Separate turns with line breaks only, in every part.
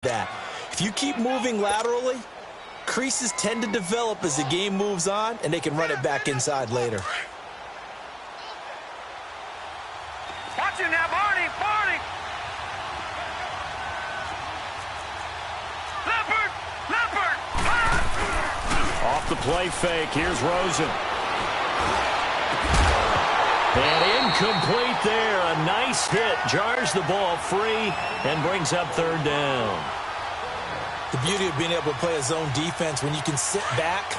that. If you keep moving laterally, creases tend to develop as the game moves on, and they can run it back inside later.
Watch it now, Barney! Barney! Leopard! Leopard! Ah!
Off the play fake. Here's Rosen. And incomplete there. A nice hit. Jars the ball free and brings up third down.
The beauty of being able to play a zone defense when you can sit back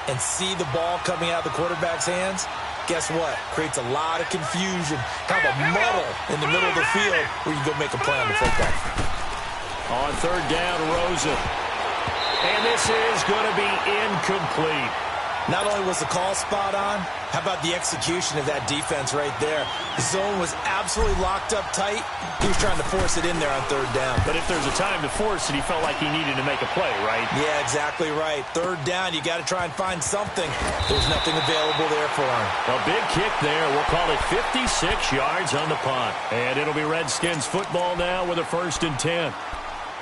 and see the ball coming out of the quarterback's hands, guess what? Creates a lot of confusion, kind of a muddle in the middle of the field where you go make a play on the football.
On third down, Rosen. And this is going to be incomplete.
Not only was the call spot on, how about the execution of that defense right there? The zone was absolutely locked up tight. He was trying to force it in there on third down.
But if there's a time to force it, he felt like he needed to make a play, right?
Yeah, exactly right. Third down, you got to try and find something. There's nothing available there for him.
A big kick there. We'll call it 56 yards on the punt. And it'll be Redskins football now with a 1st and 10.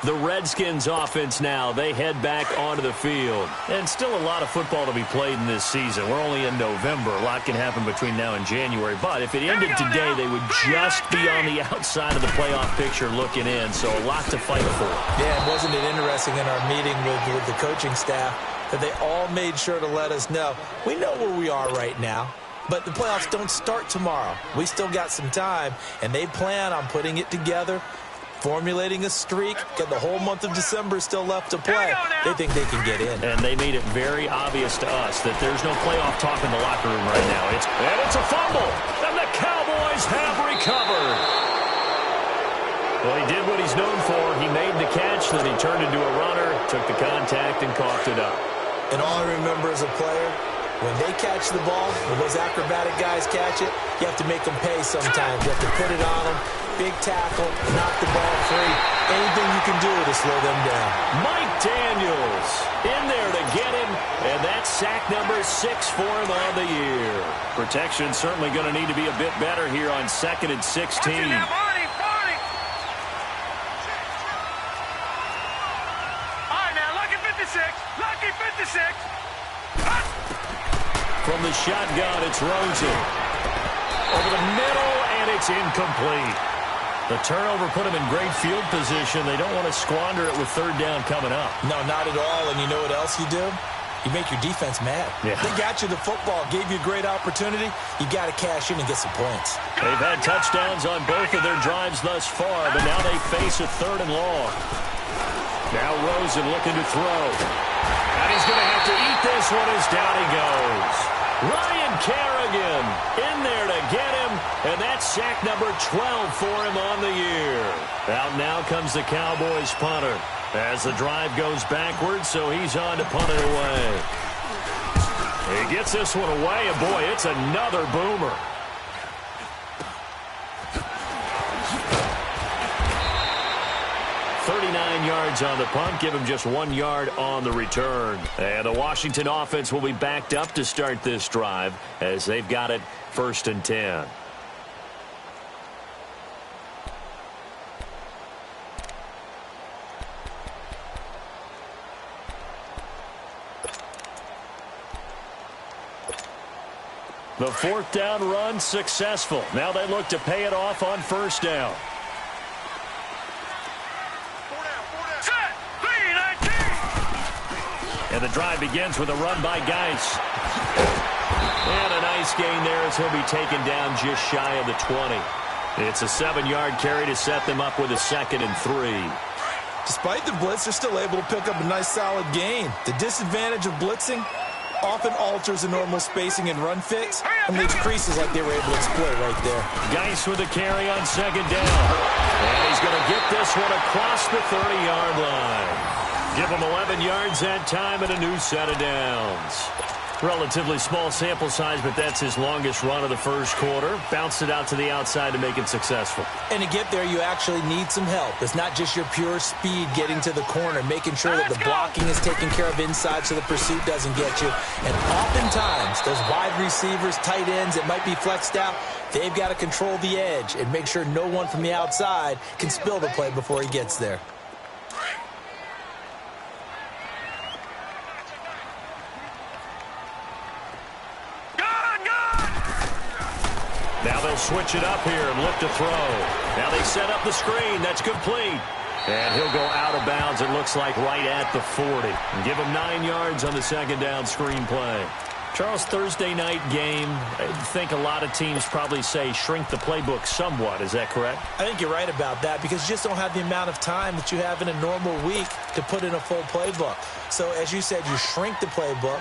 The Redskins offense now, they head back onto the field. And still a lot of football to be played in this season. We're only in November. A lot can happen between now and January. But if it ended today, they would just be on the outside of the playoff picture looking in. So a lot to fight for.
Yeah, and wasn't it interesting in our meeting with the coaching staff that they all made sure to let us know, we know where we are right now. But the playoffs don't start tomorrow. We still got some time, and they plan on putting it together, formulating a streak, got the whole month of December still left to play. They think they can get in.
And they made it very obvious to us that there's no playoff talk in the locker room right now. It's a fumble, and the Cowboys have recovered. Well, he did what he's known for. He made the catch, then he turned into a runner, took the contact, and coughed it up.
And all I remember as a player, when they catch the ball, when those acrobatic guys catch it, you have to make them pay sometimes. You have to put it on them. Big tackle, knock the ball free. Anything you can do to slow them down.
Mike Daniels in there to get him, and that's sack number 6 for him on the year. Protection certainly going to need to be a bit better here on 2nd and 16.
Now, Barney, Barney. All right, now, lucky 56. Lucky 56.
From the shotgun, it's Rosen. Over the middle, and it's incomplete. The turnover put him in great field position. They don't want to squander it with third down coming up.
No, not at all. And you know what else you do? You make your defense mad.
Yeah.
They got you the football, gave you a great opportunity. You got to cash in and get some points.
They've had touchdowns on both of their drives thus far, but now they face a 3rd and long. Now Rosen looking to throw. And he's going to have to eat this one as down he goes. Ryan Kerrigan in there to get him, and that's sack number 12 for him on the year. Out now comes the Cowboys punter as the drive goes backwards, so he's on to punt it away. He gets this one away, and boy, it's another boomer. Yards on the punt, give him just 1 yard on the return. And the Washington offense will be backed up to start this drive as they've got it 1st and 10. The 4th down run successful. Now they look to pay it off on 1st down. And the drive begins with a run by Geis. And a nice gain there as he'll be taken down just shy of the 20. It's a 7-yard carry to set them up with a 2nd and 3.
Despite the blitz, they're still able to pick up a nice solid gain. The disadvantage of blitzing often alters the normal spacing and run fits and leaves creases like they were able to exploit right there.
Geis with a carry on 2nd down. And he's going to get this one across the 30-yard line. Give him 11 yards that time and a new set of downs. Relatively small sample size, but that's his longest run of the first quarter. Bounced it out to the outside to make it successful.
And to get there, you actually need some help. It's not just your pure speed getting to the corner, making sure that the blocking is taken care of inside so the pursuit doesn't get you. And oftentimes, those wide receivers, tight ends that might be flexed out, they've got to control the edge and make sure no one from the outside can spill the play before he gets there.
Now they'll switch it up here and look to throw. Now they set up the screen. That's complete. And he'll go out of bounds, it looks like, right at the 40. And give him 9 yards on the second down screen play. Charles, Thursday night game, I think a lot of teams probably say shrink the playbook somewhat. Is that correct?
I think you're right about that because you just don't have the amount of time that you have in a normal week to put in a full playbook. So, as you said, you shrink the playbook,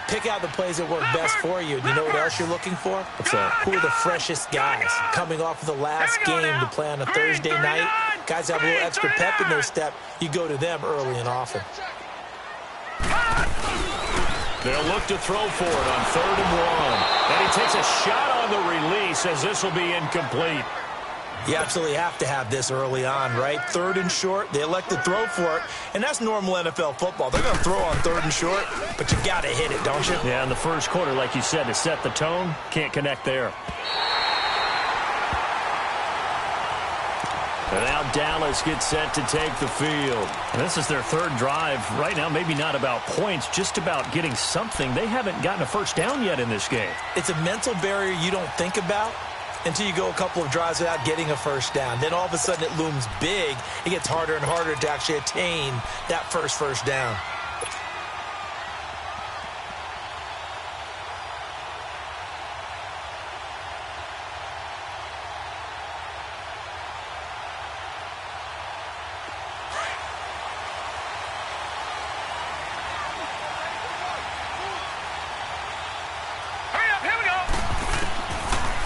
pick out the plays that work best for you. You know what else you're looking for?
What's that?
Who are the freshest guys coming off of the last game to play on a Thursday night? Guys have a little extra pep in their step. You go to them early and often.
They'll look to throw for it on 3rd and 1. And he takes a shot on the release as this will be incomplete.
You absolutely have to have this early on, right? 3rd and short, they elect to throw for it, and that's normal NFL football. They're going to throw on 3rd and short, but you got to hit it, don't you?
Yeah, in the first quarter, like you said, to set the tone, can't connect there. And now Dallas gets set to take the field. And this is their 3rd drive. Right now, maybe not about points, just about getting something. They haven't gotten a first down yet in this game.
It's a mental barrier you don't think about until you go a couple of drives without getting a first down. Then all of a sudden it looms big. It gets harder and harder to actually attain that first down.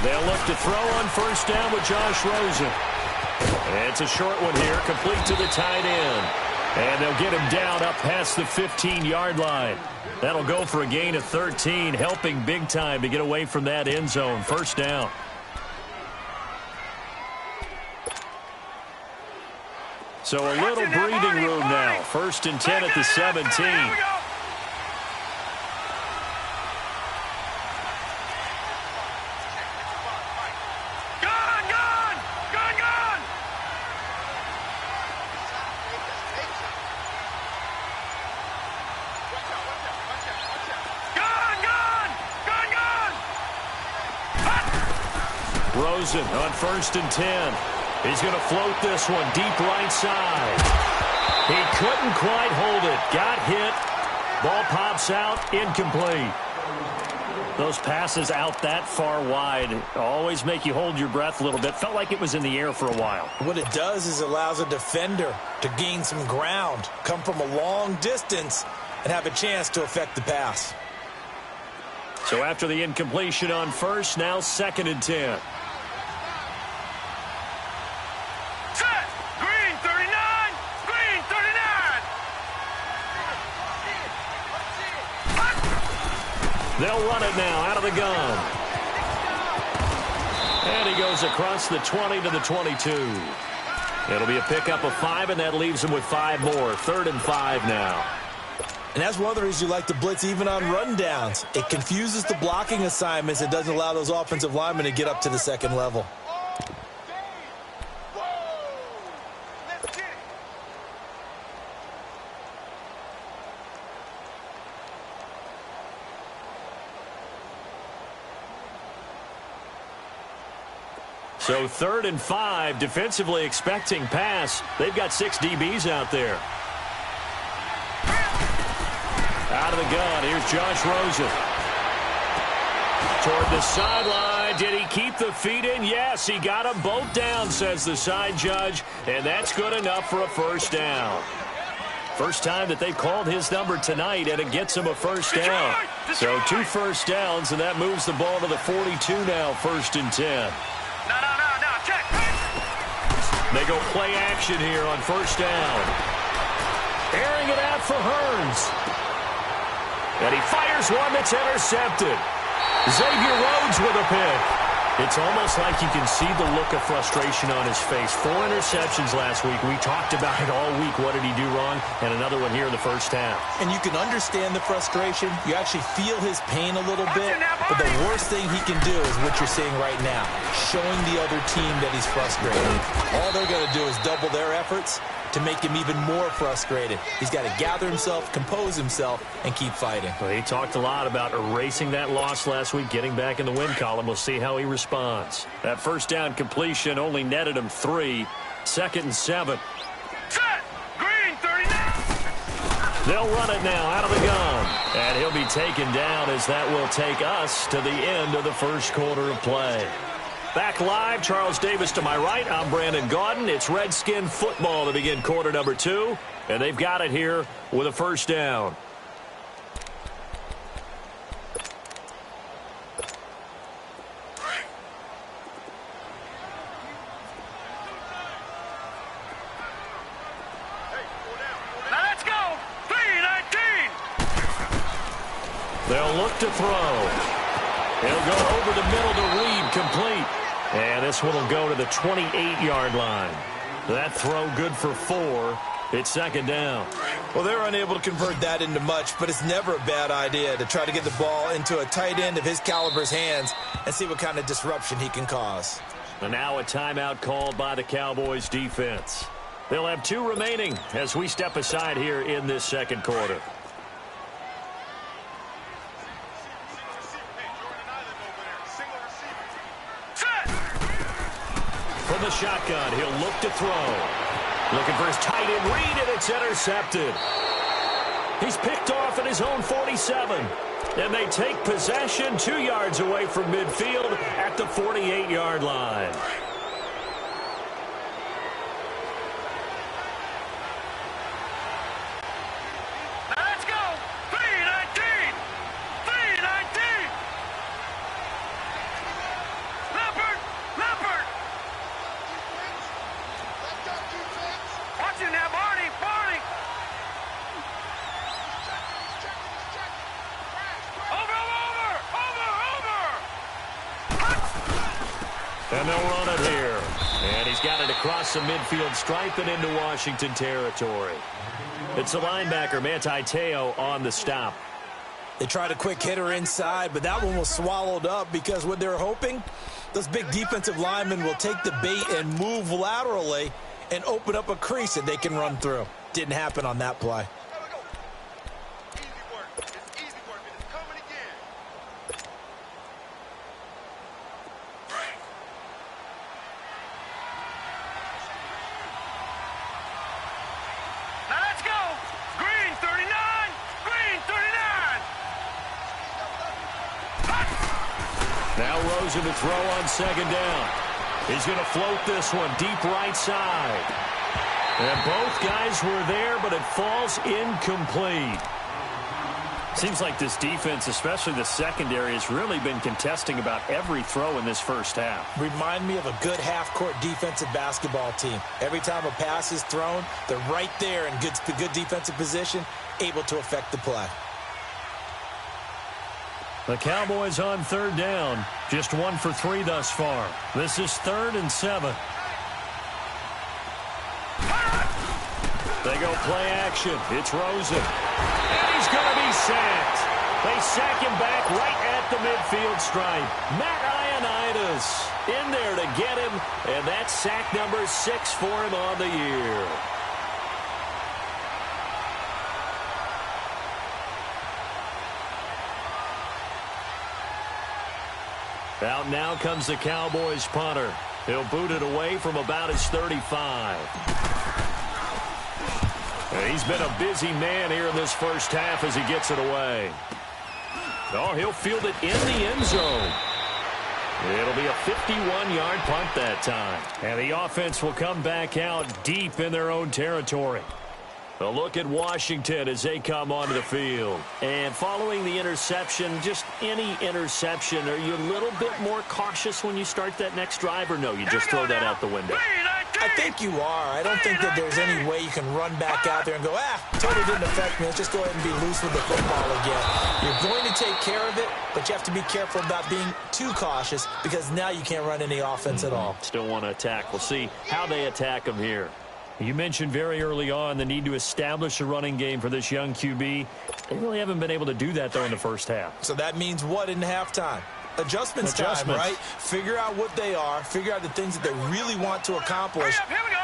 They'll look to throw on first down with Josh Rosen. And it's a short one here, complete to the tight end. And they'll get him down up past the 15-yard line. That'll go for a gain of 13, helping big time to get away from that end zone. First down. So a little breathing room now. 1st and 10 at the 17. Rosen on 1st and 10. He's going to float this one deep right side. He couldn't quite hold it. Got hit. Ball pops out. Incomplete. Those passes out that far wide always make you hold your breath a little bit. Felt like it was in the air for a while.
What it does is it allows a defender to gain some ground, come from a long distance, and have a chance to affect the pass.
So after the incompletion on 1st, now 2nd and 10. They'll run it now out of the gun. And he goes across the 20 to the 22. It'll be a pickup of 5, and that leaves him with 5 more. 3rd and 5 now.
And that's one of the reasons you like to blitz even on rundowns. It confuses the blocking assignments. It doesn't allow those offensive linemen to get up to the second level.
So 3rd and 5, defensively expecting pass. They've got 6 DBs out there. Out of the gun, here's Josh Rosen. Toward the sideline, did he keep the feet in? Yes, he got them both down, says the side judge, and that's good enough for a first down. First time that they've called his number tonight, and it gets him a first down. So 2 first downs, and that moves the ball to the 42 now, 1st and 10.
No, check.
They go play action here on first down. Airing it out for Hearns. And he fires one that's intercepted. Xavier Rhodes with a pick. It's almost like you can see the look of frustration on his face. 4 interceptions last week. We talked about it all week. What did he do wrong? And another one here in the first half.
And you can understand the frustration. You actually feel his pain a little bit. But the worst thing he can do is what you're seeing right now, showing the other team that he's frustrated. All they're going to do is double their efforts, to make him even more frustrated. He's got to gather himself, compose himself, and keep fighting.
Well, he talked a lot about erasing that loss last week, getting back in the win column. We'll see how he responds. That first down completion only netted him 3. 2nd and 7.
Set! Green, 39!
They'll run it now out of the gun. And he'll be taken down as that will take us to the end of the first quarter of play. Back live, Charles Davis to my right. I'm Brandon Gaudin. It's Redskin football to begin quarter number 2. And they've got it here with a first down. They'll look to throw. He'll go over the middle to Reed, complete. And this one will go to the 28-yard line. That throw good for 4. It's 2nd down.
Well, they're unable to convert that into much, but it's never a bad idea to try to get the ball into a tight end of his caliber's hands and see what kind of disruption he can cause.
And now a timeout called by the Cowboys defense. They'll have 2 remaining as we step aside here in this second quarter. From the shotgun, he'll look to throw. Looking for his tight end read, and it's intercepted. He's picked off at his own 47. And they take possession 2 yards away from midfield at the 48-yard line.
Let's go! 3-19! 3-19! Leopard! Leopard! Watch it now, Barney! Barney!
And they'll run it here. And he's got it across the midfield stripe and into Washington territory. It's the linebacker, Manti Te'o, on the stop.
They tried a quick hitter inside, but that one was swallowed up because what they're hoping, those big defensive linemen will take the bait and move laterally and open up a crease that they can run through. Didn't happen on that play.
To throw on 2nd down. He's going to float this one deep right side. And both guys were there, but it falls incomplete. Seems like this defense, especially the secondary, has really been contesting about every throw in this first half.
Remind me of a good half-court defensive basketball team. Every time a pass is thrown, they're right there in good defensive position, able to affect the play.
The Cowboys on 3rd down. Just 1 for 3 thus far. This is 3rd and 7. They go play action. It's Rosen. And he's going to be sacked. They sack him back right at the midfield stripe. Matt Ioannidis in there to get him. And that's sack number 6 for him on the year. Out now comes the Cowboys punter. He'll boot it away from about his 35. He's been a busy man here in this first half as he gets it away. Oh, he'll field it in the end zone. It'll be a 51-yard punt that time. And the offense will come back out deep in their own territory. A look at Washington as they come onto the field. And following the interception, just any interception, are you a little bit more cautious when you start that next drive, or no, you just throw that out the window?
I think you are. I don't think that there's any way you can run back out there and go, totally didn't affect me. Let's just go ahead and be loose with the football again. You're going to take care of it, but you have to be careful about being too cautious because now you can't run any offense at all.
Still want to attack. We'll see how they attack them here. You mentioned very early on the need to establish a running game for this young QB. They really haven't been able to do that, though, in the first half.
So that means what in halftime? Adjustments time, right? Figure out what they are, figure out the things that they really want to accompish,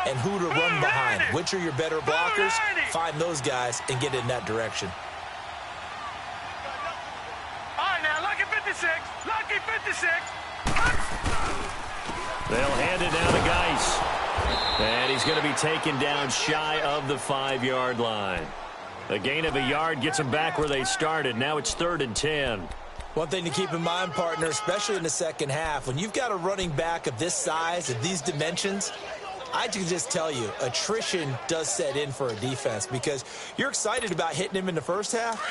and who to run behind. Which are your better blockers? Find those guys and get in that direction.
All right, now, lucky 56. Lucky 56.
They'll hand it down to Geis. And he's going to be taken down shy of the 5-yard line. A gain of a yard gets them back where they started. Now it's 3rd and 10.
One thing to keep in mind, partner, especially in the second half, when you've got a running back of this size, of these dimensions, I can just tell you, attrition does set in for a defense because you're excited about hitting him in the first half.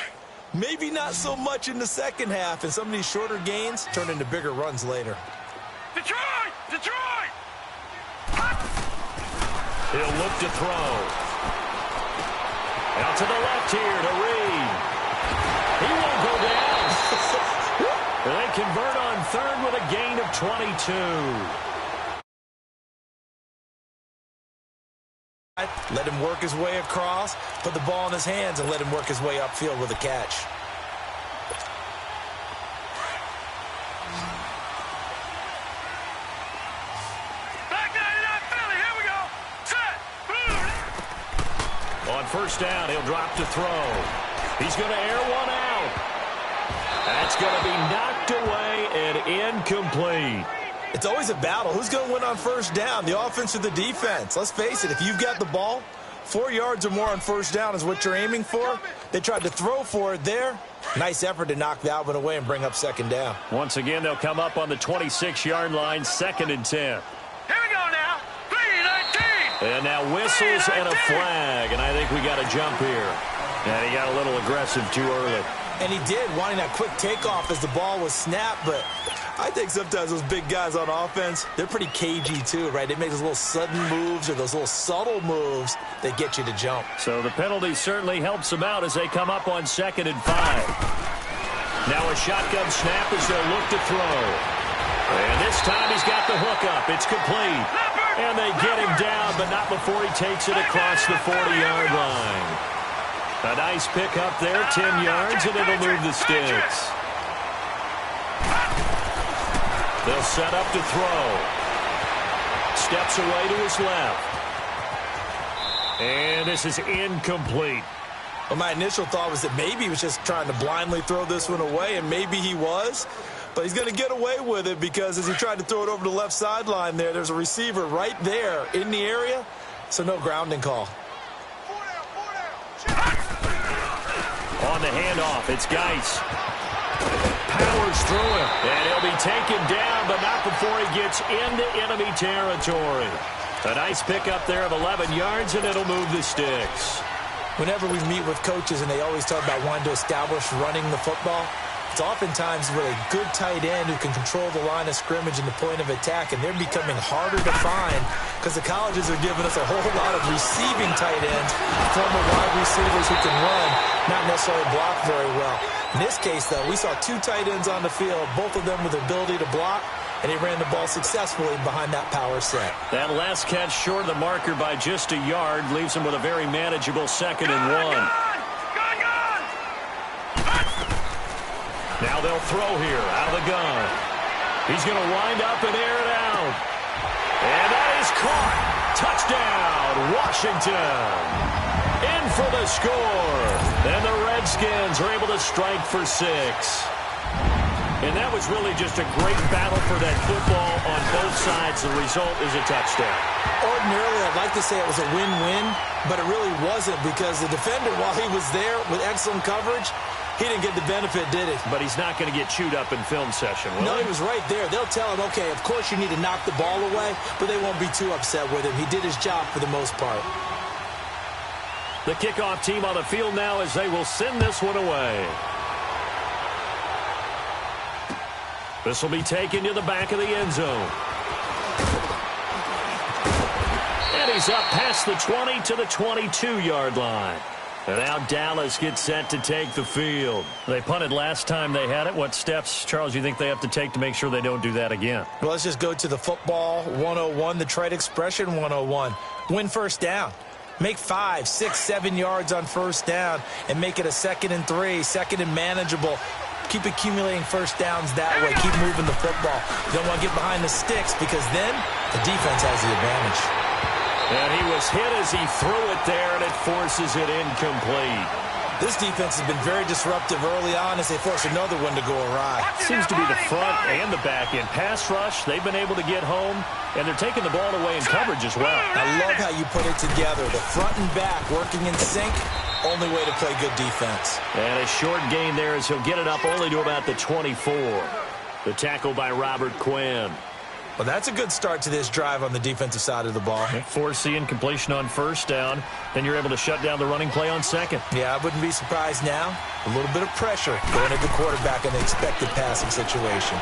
Maybe not so much in the second half, and some of these shorter gains turn into bigger runs later.
Detroit! Detroit!
He'll look to throw. Out to the left here to Reed. He won't go down. They convert on 3rd with a gain of 22.
Let him work his way across, put the ball in his hands, and let him work his way upfield with a catch.
Back 99 Philly, here we go. Set.
On first down, he'll drop to throw. He's going to air one out. That's going to be knocked away and incomplete.
It's always a battle. Who's going to win on first down, the offense or the defense? Let's face it, if you've got the ball, 4 yards or more on first down is what you're aiming for. They tried to throw for it there. Nice effort to knock that one away and bring up second down.
Once again, they'll come up on the 26-yard line, 2nd and 10.
Here we go now. 3-19.
And now whistles and a flag, and I think we got a jump here. And he got a little aggressive too early.
And he did, wanting that quick takeoff as the ball was snapped, but I think sometimes those big guys on offense, they're pretty cagey too, right? They make those little sudden moves or those little subtle moves that get you to jump.
So the penalty certainly helps them out as they come up on 2nd and 5. Now a shotgun snap as they'll look to throw. And this time he's got the hook up. It's complete. And they get him down, but not before he takes it across the 40-yard line. A nice pick up there, 10 yards, and it'll move the sticks. They'll set up to throw. Steps away to his left. And this is incomplete.
Well, my initial thought was that maybe he was just trying to blindly throw this one away, and maybe he was. But he's going to get away with it because as he tried to throw it over the left sideline there's a receiver right there in the area, so no grounding call.
On the handoff, it's Geis. Powers through him. And he'll be taken down, but not before he gets into enemy territory. A nice pickup there of 11 yards, and it'll move the sticks.
Whenever we meet with coaches and they always talk about wanting to establish running the football, it's oftentimes with a good tight end who can control the line of scrimmage and the point of attack, and they're becoming harder to find because the colleges are giving us a whole lot of receiving tight ends, former wide receivers who can run, not necessarily block very well. In this case, though, we saw 2 tight ends on the field, both of them with the ability to block, and he ran the ball successfully behind that power set.
That last catch short of the marker by just a yard leaves him with a very manageable 2nd and 1. Now they'll throw here out of the gun. He's going to wind up and air it out. And that is caught. Touchdown, Washington. In for the score. And the Redskins are able to strike for 6. And that was really just a great battle for that football on both sides. The result is a touchdown.
Ordinarily, I'd like to say it was a win-win, but it really wasn't because the defender, while he was there with excellent coverage, he didn't get the benefit, did he?
But he's not going to get chewed up in film session, will
No,
he?
he was right there. They'll tell him, okay, of course you need to knock the ball away, but they won't be too upset with him. He did his job for the most part.
The kickoff team on the field now as they will send this one away. This will be taken to the back of the end zone. And he's up past the 20 to the 22-yard line. And now Dallas gets set to take the field. They punted last time they had it. What steps, Charles, you think they have to take to make sure they don't do that again?
Well, let's just go to the football 101, the trade expression 101. Win first down. Make 5, 6, 7 yards on first down and make it a 2nd and 3, 2nd and manageable. Keep accumulating first downs that way. Keep moving the football. You don't want to get behind the sticks because then the defense has the advantage.
And he was hit as he threw it there, and it forces it incomplete.
This defense has been very disruptive early on as they force another one to go awry.
Seems to be the front and the back end. Pass rush, they've been able to get home, and they're taking the ball away in coverage as well.
I love how you put it together. The front and back working in sync, only way to play good defense.
And a short gain there as he'll get it up only to about the 24. The tackle by Robert Quinn.
Well, that's a good start to this drive on the defensive side of the ball.
Force the incompletion on first down. Then you're able to shut down the running play on second.
Yeah, I wouldn't be surprised now. A little bit of pressure going at the quarterback in an expected passing situation.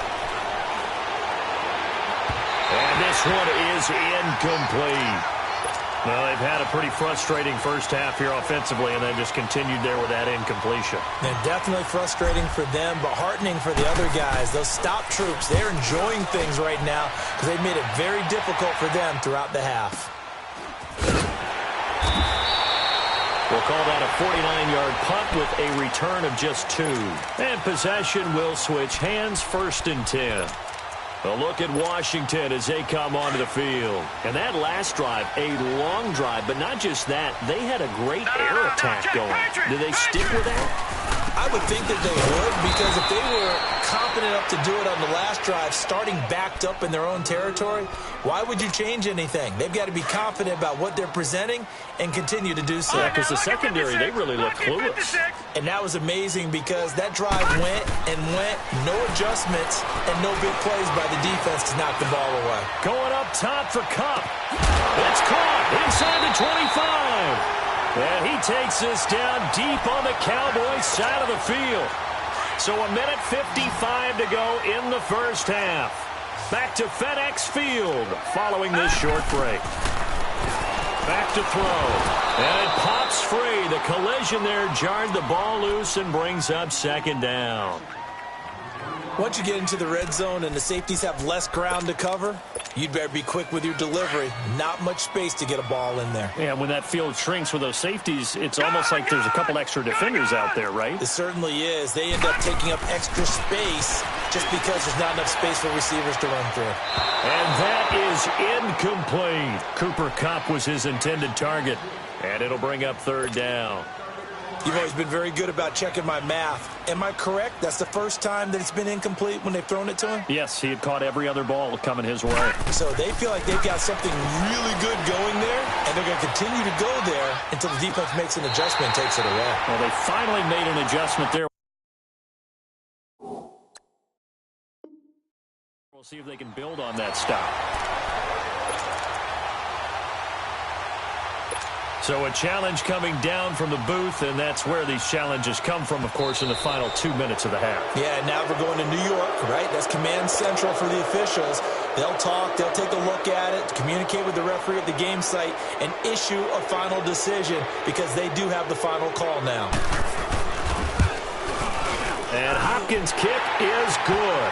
And this one is incomplete. Well, they've had a pretty frustrating first half here offensively, and then just continued there with that incompletion.
And definitely frustrating for them, but heartening for the other guys. Those stop troops, they're enjoying things right now because they've made it very difficult for them throughout the half.
We'll call that a 49-yard punt with a return of just 2. And possession will switch hands, 1st and 10. A look at Washington as they come onto the field. And that last drive, a long drive, but not just that. They had a great air attack going. Do they stick with that?
I would think that they would, because if they were confident enough to do it on the last drive, starting backed up in their own territory, why would you change anything? They've got to be confident about what they're presenting and continue to do so.
Yeah, because the secondary, they really look clueless.
And that was amazing because that drive went and went, no adjustments, and no big plays by the defense to knock the ball away.
Going up top for Kupp. It's caught inside the 25. And he takes this down deep on the Cowboys side of the field. So 1:55 to go in the first half. Back to FedEx Field following this short break. Back to throw. And it pops free. The collision there jarred the ball loose and brings up 2nd down.
Once you get into the red zone and the safeties have less ground to cover, you'd better be quick with your delivery. Not much space to get a ball in there.
Yeah, when that field shrinks with those safeties, it's almost like there's a couple extra defenders out there, right?
It certainly is. They end up taking up extra space just because there's not enough space for receivers to run through.
And that is incomplete. Cooper Kupp was his intended target, and it'll bring up 3rd down.
You've always been very good about checking my math. Am I correct? That's the first time that it's been incomplete when they've thrown it to him?
Yes, he had caught every other ball coming his way.
So they feel like they've got something really good going there, and they're going to continue to go there until the defense makes an adjustment and takes it away.
Well, they finally made an adjustment there. We'll see if they can build on that stop. So a challenge coming down from the booth, and that's where these challenges come from, of course, in the final 2 minutes of the half.
Yeah, now we're going to New York, right? That's command central for the officials. They'll talk, they'll take a look at it, communicate with the referee at the game site, and issue a final decision because they do have the final call now.
And Hopkins' kick is good.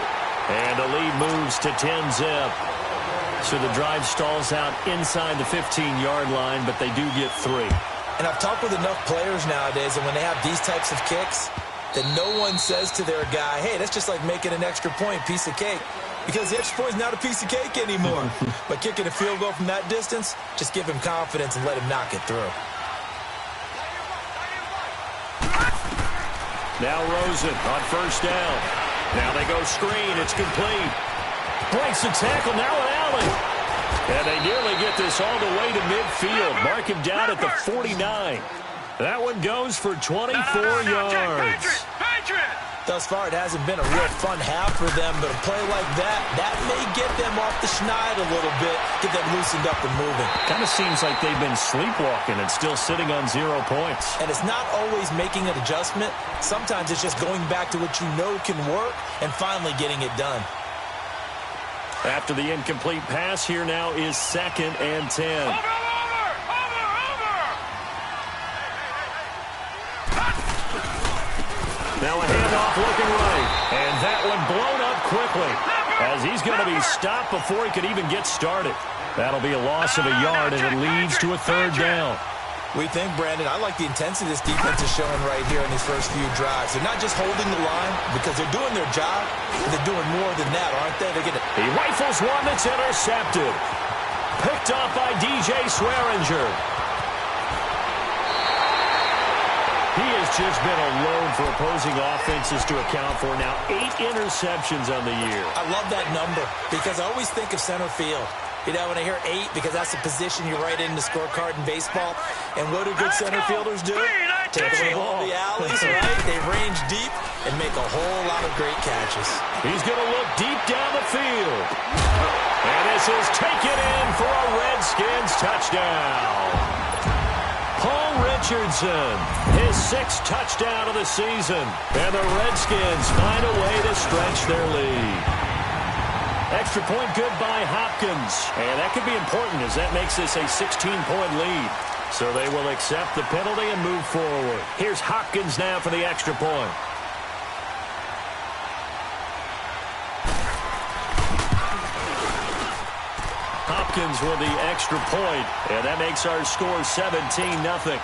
And the lead moves to 10-zip. So the drive stalls out inside the 15-yard line, but they do get 3.
And I've talked with enough players nowadays, and when they have these types of kicks, that no one says to their guy, hey, that's just like making an extra point, piece of cake. Because the extra point is not a piece of cake anymore. But kicking a field goal from that distance, just give him confidence and let him knock it through.
Now Rosen on 1st down. Now they go screen. It's complete. Breaks the tackle. Now an alley. And they nearly get this all the way to midfield. Mark him down at the 49. That one goes for 24 yards.
Thus far, it hasn't been a real fun half for them, but a play like that may get them off the schneid a little bit, get them loosened up and moving.
Kind of seems like they've been sleepwalking and still sitting on 0 points.
And it's not always making an adjustment. Sometimes it's just going back to what you know can work and finally getting it done.
After the incomplete pass, here now is 2nd and 10. Now a handoff looking right. And that one blown up quickly as he's going to be stopped before he could even get started. That'll be a loss of a yard, and it leads to a 3rd down.
We think, Brandon, I like the intensity this defense is showing right here in these first few drives. They're not just holding the line because they're doing their job, but they're doing more than that, aren't they? They're getting.
He rifles one that's intercepted. Picked picked off by DJ Swearinger. He has just been a load for opposing offenses to account for. Now 8 interceptions on the year.
I love that number because I always think of center field. You know, when I hear 8, because that's the position you write in the scorecard in baseball. And what do good center fielders do? Take the ball in the alleys, right? They range deep and make a whole lot of great catches.
He's going to look deep down the field. And this is taken in for a Redskins touchdown. Paul Richardson, his 6th touchdown of the season. And the Redskins find a way to stretch their lead. Extra point good by Hopkins. And that could be important as that makes this a 16-point lead. So they will accept the penalty and move forward. Here's Hopkins now for the extra point. Hopkins with the extra point, and that makes our score 17-0.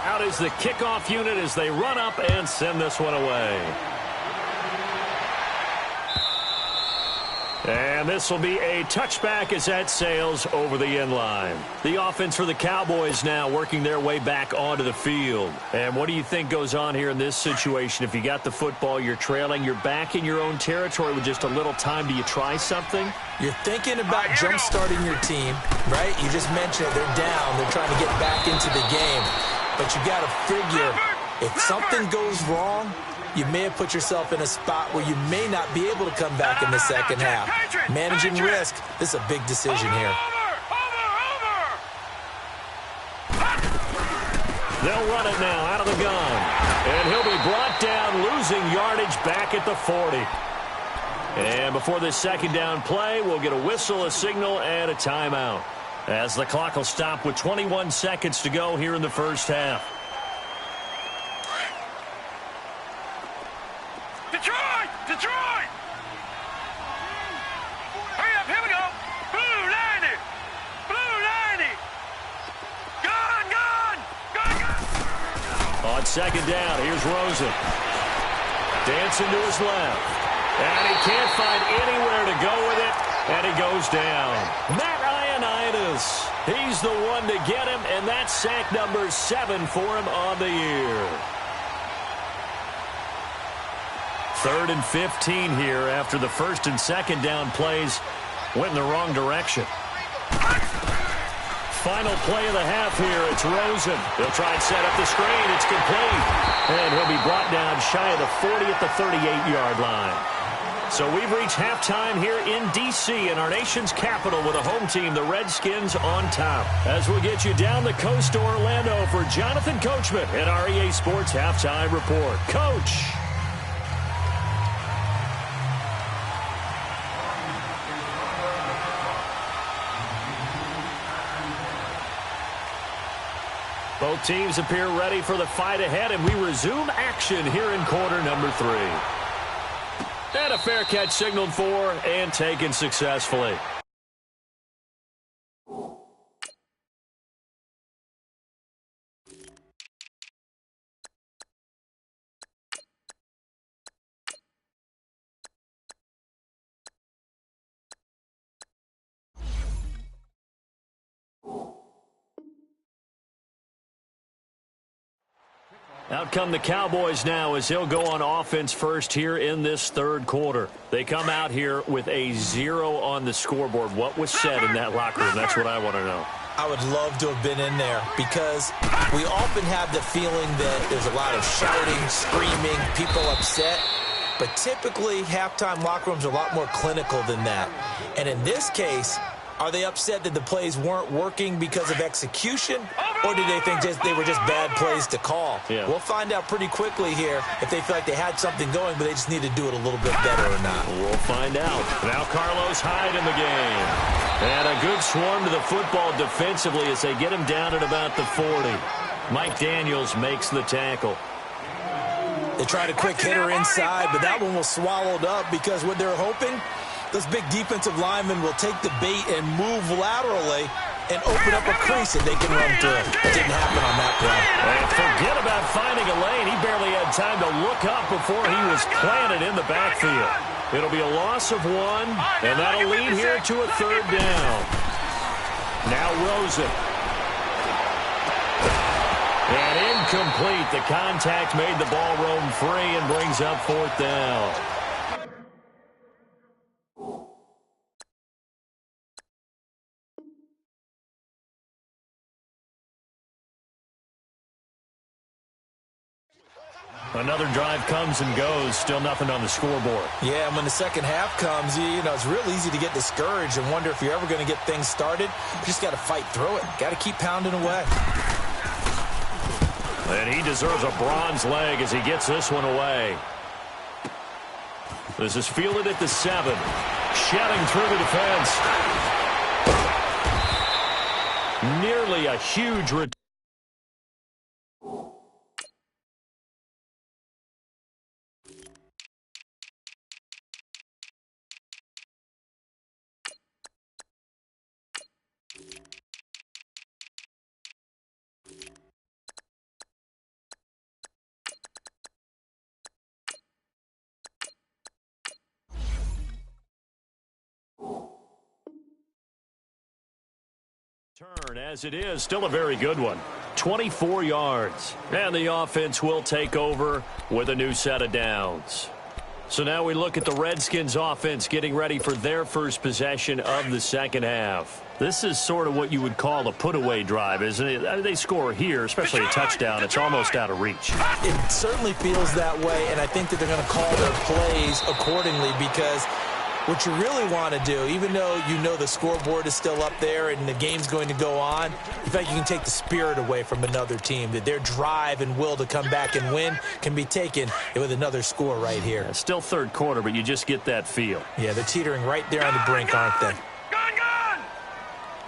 Out is the kickoff unit as they run up and send this one away. And this will be a touchback as that sails over the end line. The offense for the Cowboys now working their way back onto the field. And what do you think goes on here in this situation? If you got the football, you're trailing, you're back in your own territory with just a little time. Do you try something?
You're thinking about jump-starting your team, right? You just mentioned it. They're down. They're trying to get back into the game. But you got to figure if something goes wrong, you may have put yourself in a spot where you may not be able to come back in the second half. Managing risk, this is a big decision here.
They'll run it now out of the gun. And he'll be brought down, losing yardage back at the 40. And before this second down play, we'll get a whistle, a signal, and a timeout, as the clock will stop with 21 seconds to go here in the first half.
Detroit! Hurry up, here we go. Blue 90. Gone.
On second down, here's Rosen. Dancing to his left. And he can't find anywhere to go with it, and he goes down. Matt Ioannidis, he's the one to get him, and that's sack number 7 for him on the year. 3rd and 15 here after the first and second down plays went in the wrong direction. Final play of the half here. It's Rosen. He'll try and set up the screen. It's complete. And he'll be brought down shy of the 40 at the 38-yard line. So we've reached halftime here in D.C. in our nation's capital with a home team, the Redskins, on top. As we'll get you down the coast to Orlando for Jonathan Coachman and our EA Sports Halftime Report. Coach. Both teams appear ready for the fight ahead, and we resume action here in quarter number 3. And a fair catch signaled for and taken successfully. Out come the Cowboys now as he'll go on offense first here in this third quarter. They come out here with a 0 on the scoreboard. What was said in that locker room? That's what I want to know.
I would love to have been in there because we often have the feeling that there's a lot of shouting, screaming, people upset. But typically, halftime locker rooms are a lot more clinical than that. And in this case, are they upset that the plays weren't working because of execution, or do they think they were just bad plays to call?
Yeah.
We'll find out pretty quickly here if they feel like they had something going, but they just need to do it a little bit better or not.
We'll find out. Now Carlos Hyde in the game. And a good swarm to the football defensively as they get him down at about the 40. Mike Daniels makes the tackle.
They tried a quick hitter inside, but that one was swallowed up because what they're hoping, those big defensive linemen will take the bait and move laterally and open up a crease that they can run through. It didn't happen on that play.
And forget about finding a lane. He barely had time to look up before he was planted in the backfield. It'll be a loss of 1, and that'll lead here to a 3rd down. Now Rosen. And incomplete. The contact made the ball roam free and brings up 4th down. Another drive comes and goes. Still nothing on the scoreboard.
Yeah, and when the second half comes, you know, it's real easy to get discouraged and wonder if you're ever going to get things started. You just got to fight through it. Got to keep pounding away.
And he deserves a bronze leg as he gets this one away. This is fielded at the 7. Shouting through the defense. Nearly a huge return. Turn as it is, still a very good one. 24 yards. And the offense will take over with a new set of downs. So now we look at the Redskins offense getting ready for their first possession of the second half. This is sort of what you would call a put-away drive, isn't it? They score here, especially a touchdown. It's almost out of reach.
It certainly feels that way, and I think that they're going to call their plays accordingly because what you really want to do, even though you know the scoreboard is still up there and the game's going to go on, in fact, you can take the spirit away from another team, that their drive and will to come back and win can be taken with another score right here.
Yeah, still third quarter, but you just get that feel.
Yeah, they're teetering right there on the brink, aren't they?
Gun!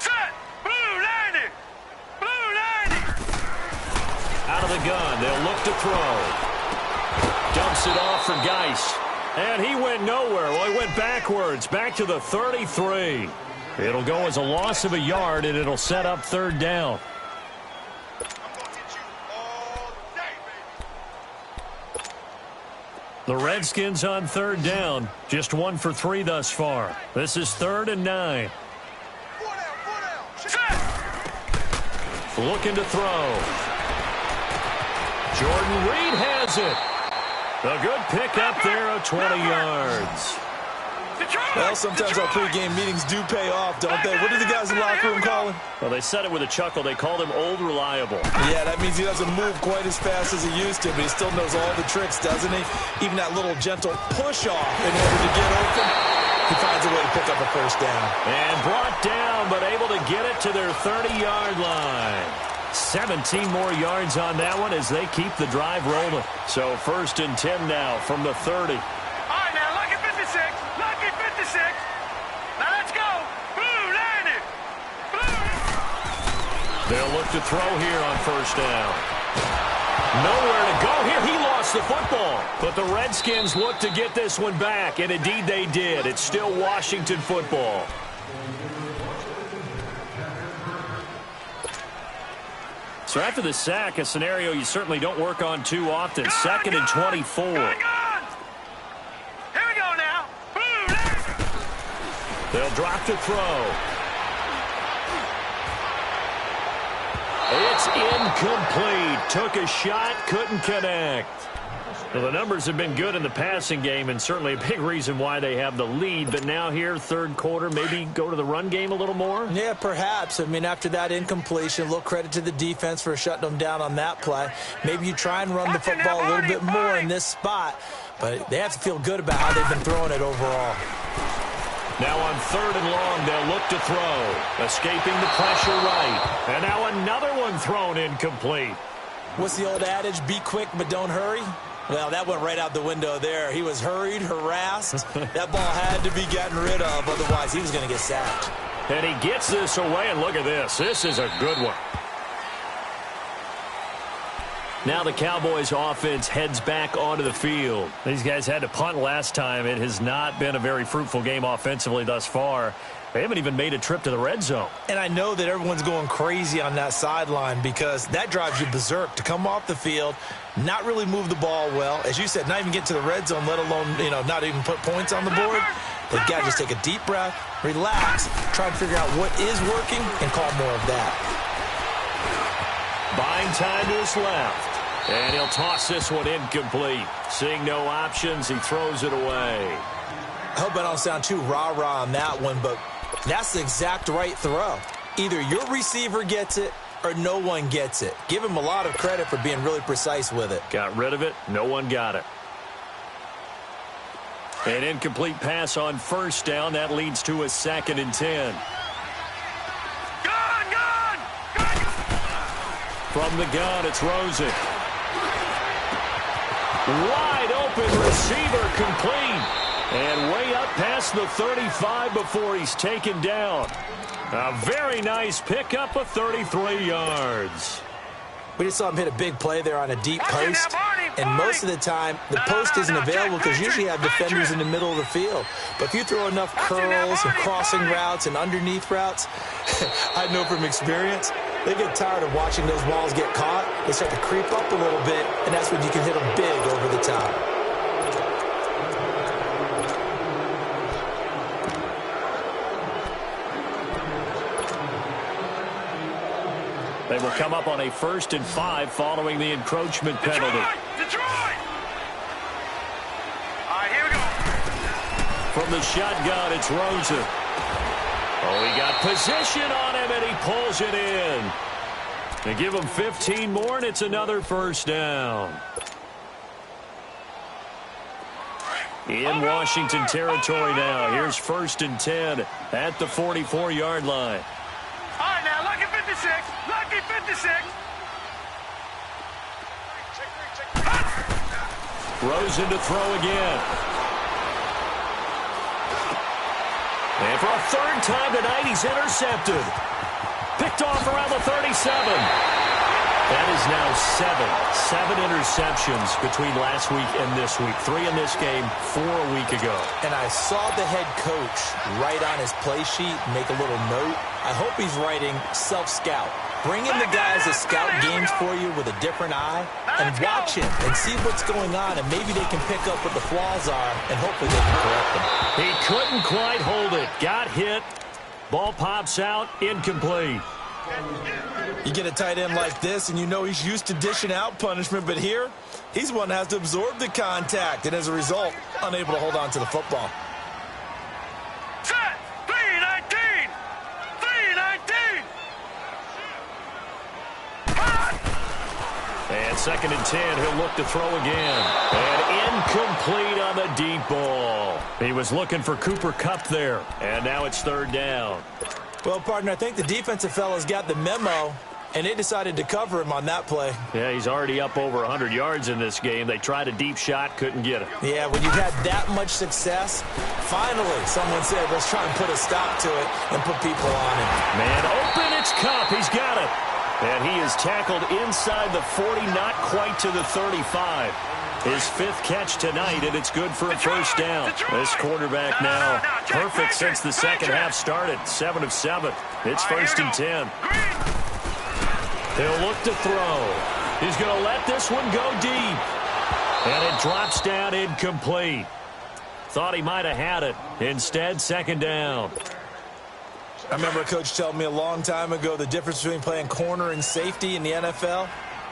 Set! Blue 90! Blue 90!
Out of the gun, they'll look to throw. Dumps it off for Geis. And he went nowhere. Well, he went backwards, back to the 33. It'll go as a loss of a yard, and it'll set up 3rd down. The Redskins on 3rd down, just 1 for 3 thus far. This is 3rd and 9. Looking to throw. Jordan Reed has it. A good pick up there of 20 yards.
Well, sometimes our pregame meetings do pay off, don't they? What do the guys in the locker room call him?
Well, they said it with a chuckle. They called him Old Reliable.
Yeah, that means he doesn't move quite as fast as he used to, but he still knows all the tricks, doesn't he? Even that little gentle push-off in order to get open, he finds a way to pick up a 1st down.
And brought down, but able to get it to their 30-yard line. 17 more yards on that one as they keep the drive rolling. So 1st and 10 now from the 30.
All right, now, lucky 56. Lucky 56. Now, let's go. Blue 90. Blue.
They'll look to throw here on 1st down. Nowhere to go here. He lost the football. But the Redskins look to get this one back, and indeed they did. It's still Washington football. So after the sack, a scenario you certainly don't work on too often. 2nd and 24.
Here we go now. Blue.
They'll drop to throw. It's incomplete. Took a shot, couldn't connect. Well, the numbers have been good in the passing game and certainly a big reason why they have the lead. But now here, 3rd quarter, maybe go to the run game a little more?
Yeah, perhaps. I mean, after that incompletion, a little credit to the defense for shutting them down on that play. Maybe you try and run the football a little bit more in this spot. But they have to feel good about how they've been throwing it overall.
Now on 3rd and long, they'll look to throw. Escaping the pressure right. And now another one thrown incomplete.
What's the old adage? Be quick, but don't hurry? Well, that went right out the window there. He was hurried, harassed. That ball had to be gotten rid of, otherwise he was going to get sacked.
And he gets this away, and look at this. This is a good one. Now the Cowboys offense heads back onto the field. These guys had to punt last time. It has not been a very fruitful game offensively thus far. They haven't even made a trip to the red zone.
And I know that everyone's going crazy on that sideline because that drives you berserk to come off the field, not really move the ball well. As you said, not even get to the red zone, let alone, not even put points on the board. They've got to just take a deep breath, relax, try to figure out what is working, and call more of that.
Buying time to his left. And he'll toss this one incomplete. Seeing no options, he throws it away.
I hope I don't sound too rah-rah on that one, but that's the exact right throw. Either your receiver gets it or no one gets it. Give him a lot of credit for being really precise with it.
Got rid of it. No one got it. An incomplete pass on first down. That leads to a 2nd and 10.
Gun!
From the gun, it's Rosen. Wide open receiver complete. And way up past the 35 before he's taken down. A very nice pickup of 33 yards.
We just saw him hit a big play there on a deep post. And most of the time, the post isn't available because you usually have defenders in the middle of the field. But if you throw enough curls and crossing routes and underneath routes, I know from experience, they get tired of watching those balls get caught. They start to creep up a little bit, and that's when you can hit them big over the top.
They will come up on a 1st and 5 following the encroachment penalty.
Detroit! All right, here we go.
From the shotgun, it's Rosen. Oh, he got position on him, and he pulls it in. They give him 15 more, and it's another 1st down. In Washington territory now. Here's 1st and 10 at the 44-yard line.
All right, now, lucky 56. Lucky 56.
Rosen to throw again. And for a 3rd time tonight, he's intercepted. Picked off around the 37. That is now 7 interceptions between last week and this week. 3 in this game, 4 a week ago.
And I saw the head coach write on his play sheet, make a little note. I hope he's writing self-scout. Bring in the guys that scout games for you with a different eye and watch him and see what's going on, and maybe they can pick up what the flaws are, and hopefully they can correct them.
He couldn't quite hold it. Got hit. Ball pops out. Incomplete.
You get a tight end like this, and you know he's used to dishing out punishment, but here, he's one that has to absorb the contact, and as a result, unable to hold on to the football.
Set! 3-19! 3-19!
And 2nd and 10, he'll look to throw again. And incomplete on the deep ball. He was looking for Cooper Kupp there, and now it's 3rd down.
Well, partner, I think the defensive fellas got the memo, and they decided to cover him on that play.
Yeah, he's already up over 100 yards in this game. They tried a deep shot, couldn't get it.
Yeah, when you've had that much success, finally someone said, let's try and put a stop to it and put people on him.
Man open, it's Kupp. He's got it. And he is tackled inside the 40, not quite to the 35. His 5th catch tonight, and it's good for a 1st down. This quarterback now perfect since the 2nd half started. 7 of 7. It's 1st and 10. He'll look to throw. He's going to let this one go deep. And it drops down incomplete. Thought he might have had it. Instead, 2nd down.
I remember a coach telling me a long time ago the difference between playing corner and safety in the NFL.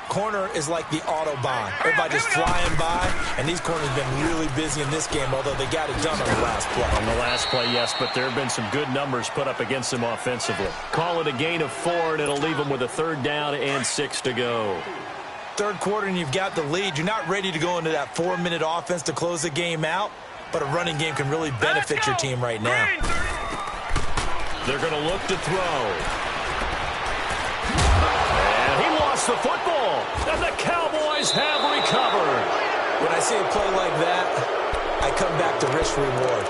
Corner is like the Autobahn. Everybody just flying by, and these corners have been really busy in this game, although they got it done on the last play.
On the last play, yes, but there have been some good numbers put up against them offensively. Call it a gain of 4, and it'll leave them with a 3rd down and 6 to go.
3rd quarter, and you've got the lead. You're not ready to go into that 4-minute offense to close the game out, but a running game can really benefit your team right now.
They're going to look to throw. The football, and the Cowboys have recovered.
When I see a play like that, I come back to risk reward.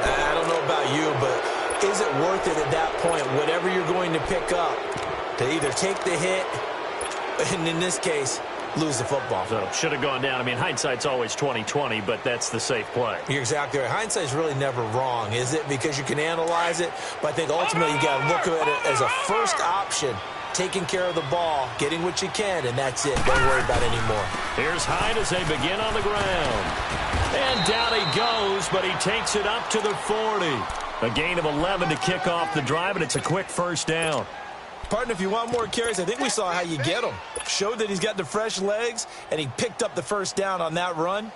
I don't know about you, but is it worth it at that point, whatever you're going to pick up, to either take the hit, and in this case, lose the football.
So should have gone down. I mean, hindsight's always 20/20, but that's the safe play.
You're exactly right. Hindsight's really never wrong, is it? Because you can analyze it, but I think ultimately you got to look at it as a first option, taking care of the ball, getting what you can, and that's it. Don't worry about it anymore.
Here's Hyde as they begin on the ground. And down he goes, but he takes it up to the 40. A gain of 11 to kick off the drive, and it's a quick first down.
Partner, if you want more carries, I think we saw how you get them. Showed that he's got the fresh legs, and he picked up the first down on that run.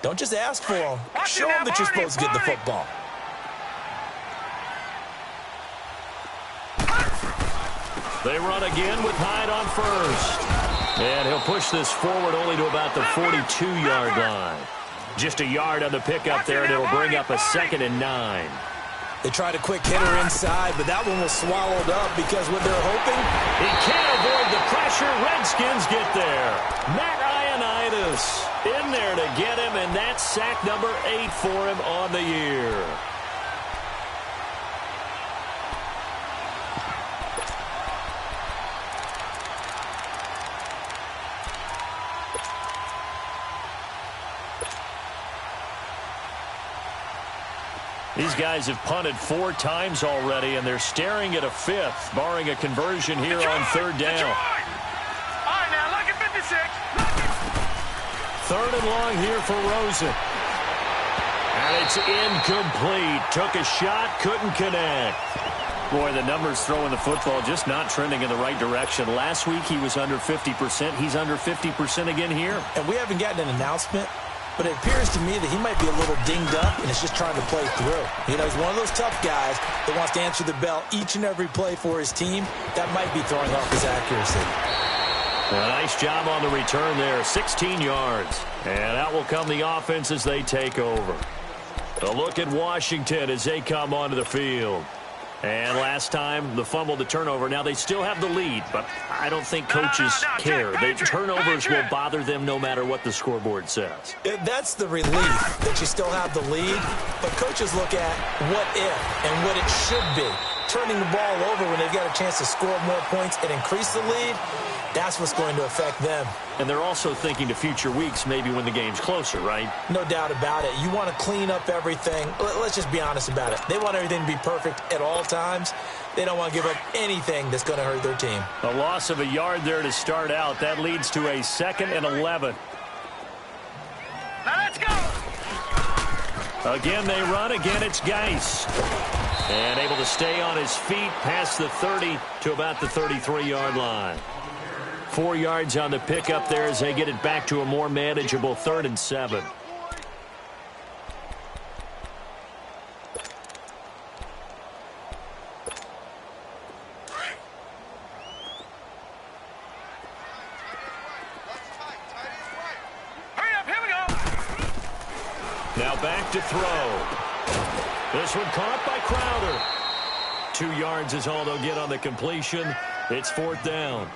Don't just ask for him. Show him that you're supposed to get the football.
They run again with Hyde on first. And he'll push this forward only to about the 42-yard line. Just a yard on the pickup there, and it'll bring up a 2nd and 9.
They tried a quick hitter inside, but that one was swallowed up because what they're hoping.
He can't avoid the pressure. Redskins get there. Matt Ioannidis in there to get him, and that's sack number 8 for him on the year. These guys have punted 4 times already, and they're staring at a 5th, barring a conversion here on 3rd down.
All right, now, look at 56.
3rd and long here for Rosen. And it's incomplete. Took a shot, couldn't connect. Boy, the numbers throwing the football just not trending in the right direction. Last week he was under 50%. He's under 50% again here.
And we haven't gotten an announcement, but it appears to me that he might be a little dinged up and is just trying to play through. You know, he's one of those tough guys that wants to answer the bell each and every play for his team. That might be throwing off his accuracy.
A nice job on the return there, 16 yards. And out will come the offense as they take over. A look at Washington as they come onto the field. And last time, the fumble, the turnover. Now, they still have the lead, but I don't think coaches care. The turnovers will bother them no matter what the scoreboard says.
That's the relief that you still have the lead, but coaches look at what if and what it should be. Turning the ball over when they've got a chance to score more points and increase the lead, that's what's going to affect them.
And they're also thinking to future weeks, maybe when the game's closer, right?
No doubt about it. You want to clean up everything. Let's just be honest about it. They want everything to be perfect at all times. They don't want to give up anything that's going to hurt their team.
A loss of a yard there to start out. That leads to a 2nd and 11.
Now let's go.
Again, they run. Again, it's Geis. And able to stay on his feet past the 30 to about the 33-yard line. 4 yards on the pickup there as they get it back to a more manageable 3rd and 7.
Hurry up, here we go.
Now back to throw. This one caught by Crowder. 2 yards is all they'll get on the completion. It's 4th down.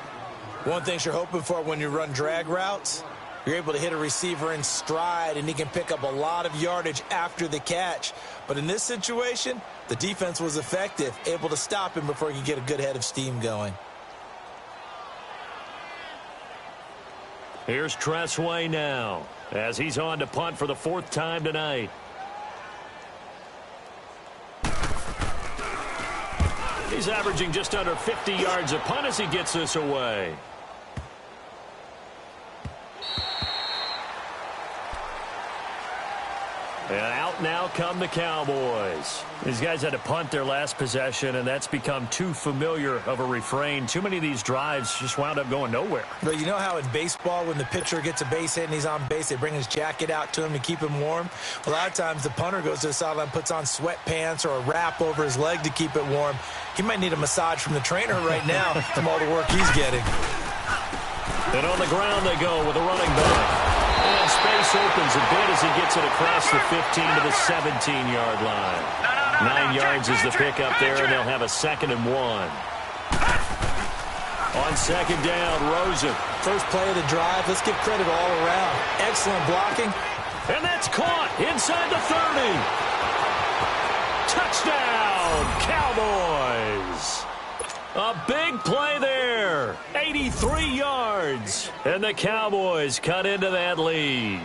One thing you're hoping for when you run drag routes, you're able to hit a receiver in stride, and he can pick up a lot of yardage after the catch. But in this situation, the defense was effective, able to stop him before he could get a good head of steam going.
Here's Tressway now as he's on to punt for the 4th time tonight. He's averaging just under 50 yards a punt as he gets this away. And out now come the Cowboys. These guys had to punt their last possession, and that's become too familiar of a refrain. Too many of these drives just wound up going nowhere.
But you know how in baseball, when the pitcher gets a base hit and he's on base, they bring his jacket out to him to keep him warm? A lot of times the punter goes to the sideline, puts on sweatpants or a wrap over his leg to keep it warm. He might need a massage from the trainer right now from all the work he's getting.
And on the ground they go with a running back. And space opens a bit as he gets it across the 15 to the 17-yard line. 9 yards is the pickup there, and they'll have a 2nd and 1. On 2nd down, Rosen.
First play of the drive. Let's give credit all around. Excellent blocking.
And that's caught inside the 30. Touchdown, Cowboys. A big play there. 83 yards. And the Cowboys cut into that lead.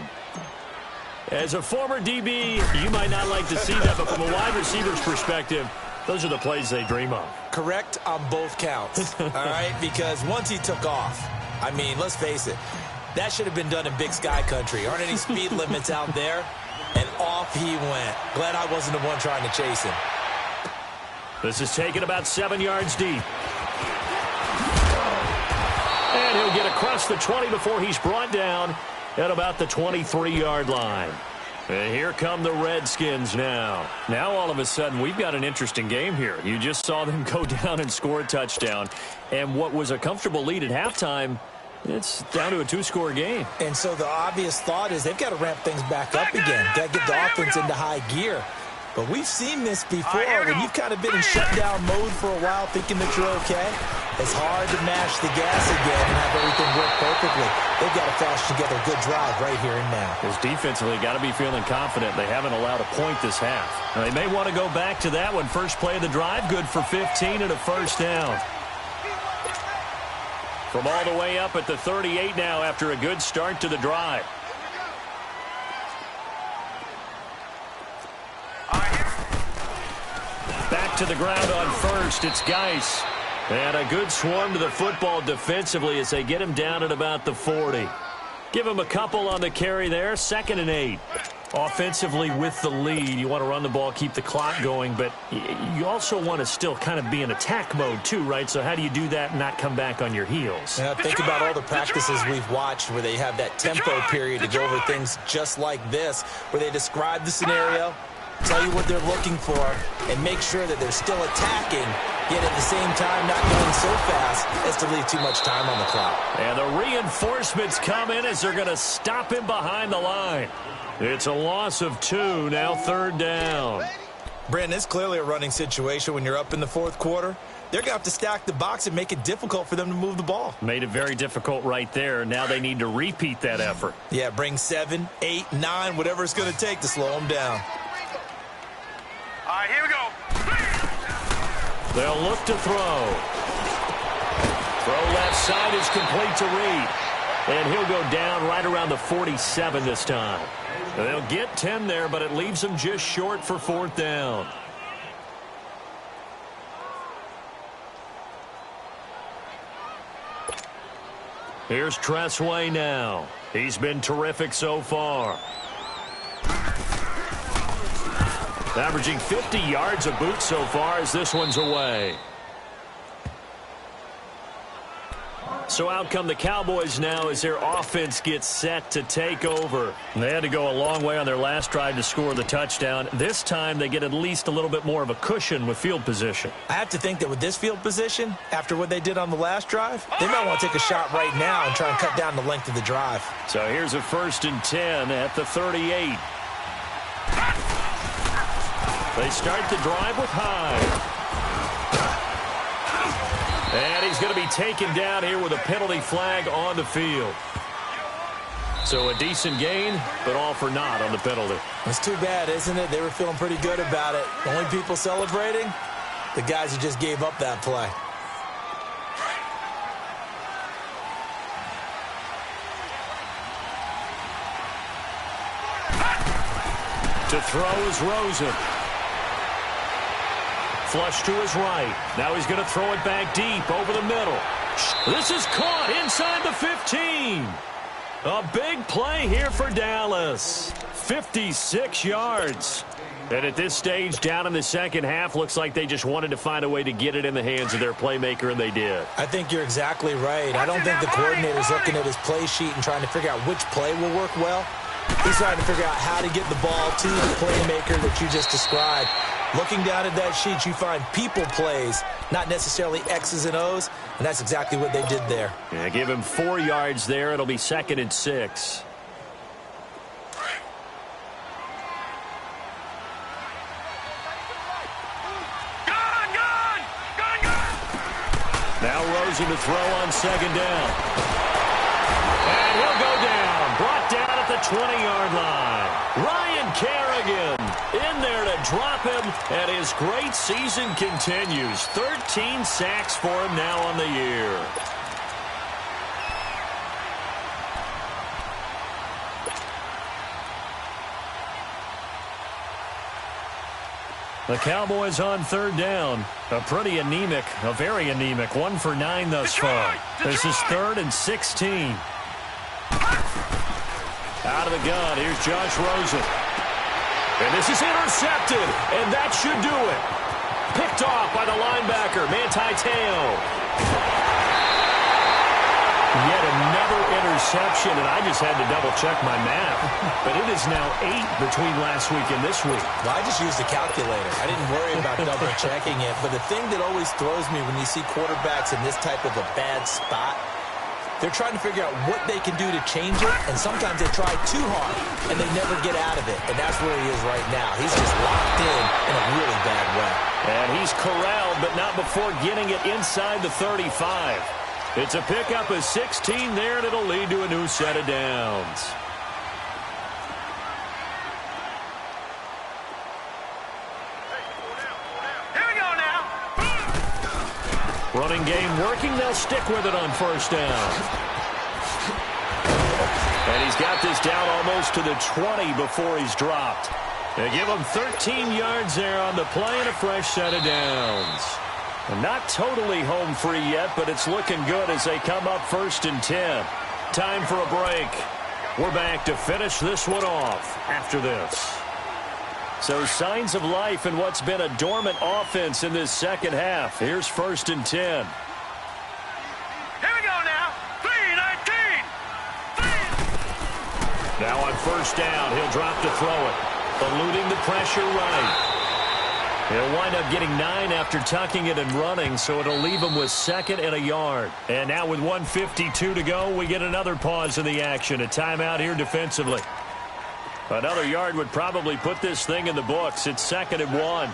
As a former DB, you might not like to see that, but from a wide receiver's perspective, those are the plays they dream of.
Correct on both counts, all right? Because once he took off, I mean, let's face it, that should have been done in Big Sky Country. Aren't any speed limits out there? And off he went. Glad I wasn't the one trying to chase him.
This is taken about 7 yards deep. And he'll get across the 20 before he's brought down at about the 23-yard line. And here come the Redskins now. Now, all of a sudden, we've got an interesting game here. You just saw them go down and score a touchdown. And what was a comfortable lead at halftime, it's down to a 2-score game.
And so the obvious thought is they've got to ramp things back up again. Got to get the offense into high gear. But we've seen this before when you've kind of been in shutdown mode for a while thinking that you're okay. It's hard to mash the gas again and have everything work perfectly. They've got to fashion together a good drive right here and now.
Because defensively, got to be feeling confident. They haven't allowed a point this half. Now, they may want to go back to that one. First play of the drive, good for 15 and a first down. From all the way up at the 38 now after a good start to the drive. Back to the ground on first. It's Geis. And a good swarm to the football defensively as they get him down at about the 40. Give him a couple on the carry there. 2nd and 8. Offensively with the lead, you want to run the ball, keep the clock going, but you also want to still kind of be in attack mode too, right? So how do you do that and not come back on your heels?
Yeah, think about all the practices we've watched where they have that tempo period to go over things just like this, where they describe the scenario, tell you what they're looking for, and make sure that they're still attacking, yet at the same time not going so fast as to leave too much time on the clock.
And the reinforcements come in as they're going to stop him behind the line. It's a loss of 2, now 3rd down.
Brandon, it's clearly a running situation when you're up in the 4th quarter. They're going to have to stack the box and make it difficult for them to move the ball.
Made it very difficult right there. Now they need to repeat that effort.
Yeah, bring 7, 8, 9, whatever it's going to take to slow them down.
All right, here we go.
They'll look to throw. Throw left side is complete to Reed. And he'll go down right around the 47 this time. And they'll get 10 there, but it leaves them just short for 4th down. Here's Tressway now. He's been terrific so far. Averaging 50 yards a boot so far as this one's away. So out come the Cowboys now as their offense gets set to take over. They had to go a long way on their last drive to score the touchdown. This time they get at least a little bit more of a cushion with field position.
I have to think that with this field position, after what they did on the last drive, they might want to take a shot right now and try and cut down the length of the drive.
So here's a 1st and 10 at the 38. They start the drive with Hyde. And he's going to be taken down here with a penalty flag on the field. So a decent gain, but all for naught on the penalty.
It's too bad, isn't it? They were feeling pretty good about it. The only people celebrating, the guys who just gave up that play.
To throw is Rosen. Flush to his right. Now he's going to throw it back deep over the middle. This is caught inside the 15. A big play here for Dallas. 56 yards. And at this stage, down in the second half, looks like they just wanted to find a way to get it in the hands of their playmaker, and they did.
I think you're exactly right. I don't think the coordinator's looking at his play sheet and trying to figure out which play will work well. He's trying to figure out how to get the ball to the playmaker that you just described. Looking down at that sheet, you find people plays, not necessarily X's and O's, and that's exactly what they did there.
Yeah, give him 4 yards there. It'll be 2nd and 6. Now Rosen to throw on 2nd down. And he'll go down. Brought down at the 20-yard line. Ryan Kerrigan. in there to drop him, and his great season continues. 13 sacks for him now on the year. The Cowboys on third down. A very anemic 1 for 9 thus far. This is 3rd and 16. Out of the gun, here's Josh Rosen. And this is intercepted, and that should do it. Picked off by the linebacker, Manti Te'o. Yet another interception, and I just had to double-check my math. But it is now 8 between last week and this week.
Well, I just used a calculator. I didn't worry about double-checking it. But the thing that always throws me when you see quarterbacks in this type of a bad spot, they're trying to figure out what they can do to change it, and sometimes they try too hard, and they never get out of it. And that's where he is right now. He's just locked in a really bad way.
And he's corralled, but not before getting it inside the 35. It's a pickup of 16 there, and it'll lead to a new set of downs.
Here we go now.
Running game working. They'll stick with it on first down. And he's got this down almost to the 20 before he's dropped. They give him 13 yards there on the play and a fresh set of downs. Not totally home free yet, but it's looking good as they come up 1st and 10. Time for a break. We're back to finish this one off after this. So signs of life in what's been a dormant offense in this second half. Here's 1st and 10.
Here we go now. 3-19.
Now on first down, he'll drop to throw it. Eluding the pressure right. He'll wind up getting 9 after tucking it and running, so it'll leave him with 2nd and a yard. And now with 1:52 to go, we get another pause in the action. A timeout here defensively. Another yard would probably put this thing in the books. It's 2nd and 1.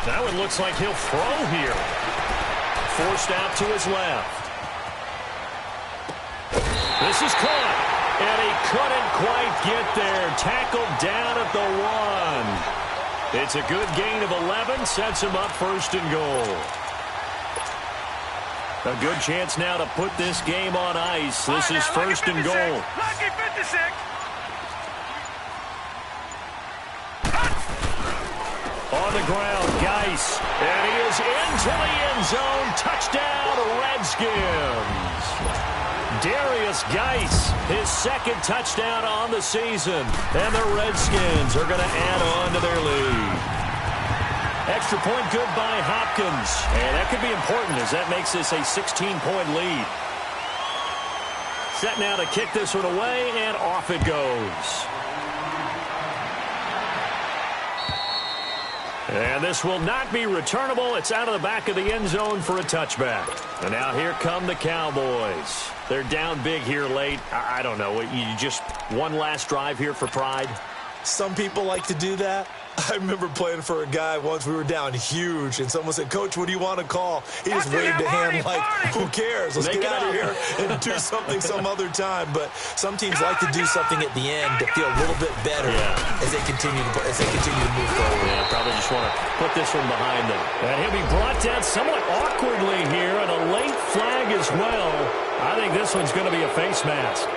That one looks like he'll throw here. Forced out to his left. This is caught. And he couldn't quite get there. Tackled down at the 1. It's a good gain of 11. Sets him up 1st and goal. A good chance now to put this game on ice. This is 1st and goal.
Lucky 56.
On the ground, Geis. And he is into the end zone. Touchdown, Redskins. Darius Geis, his 2nd touchdown on the season. And the Redskins are going to add on to their lead. Extra point good by Hopkins. And that could be important as that makes this a 16-point lead. Set now to kick this one away, and off it goes. And this will not be returnable. It's out of the back of the end zone for a touchback. And now here come the Cowboys. They're down big here late. I don't know. You just one last drive here for pride?
Some people like to do that. I remember playing for a guy once. We were down huge, and someone said, "Coach, what do you want to call?" He just waved a hand like, "Who cares? Let's get out of here and do something some other time." But some teams like to do something at the end to feel a little bit better as they continue to move forward.
Yeah, probably just want to put this one behind them. And he'll be brought down somewhat awkwardly here, and a late flag as well. I think this one's going to be a face mask.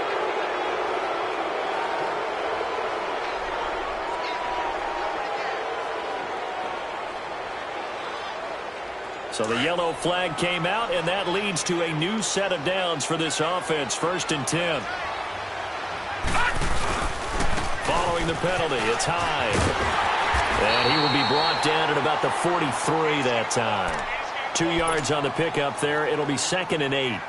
So the yellow flag came out, and that leads to a new set of downs for this offense. 1st and 10. Following the penalty, it's high. And he will be brought down at about the 43 that time. 2 yards on the pickup there. It'll be 2nd and 8.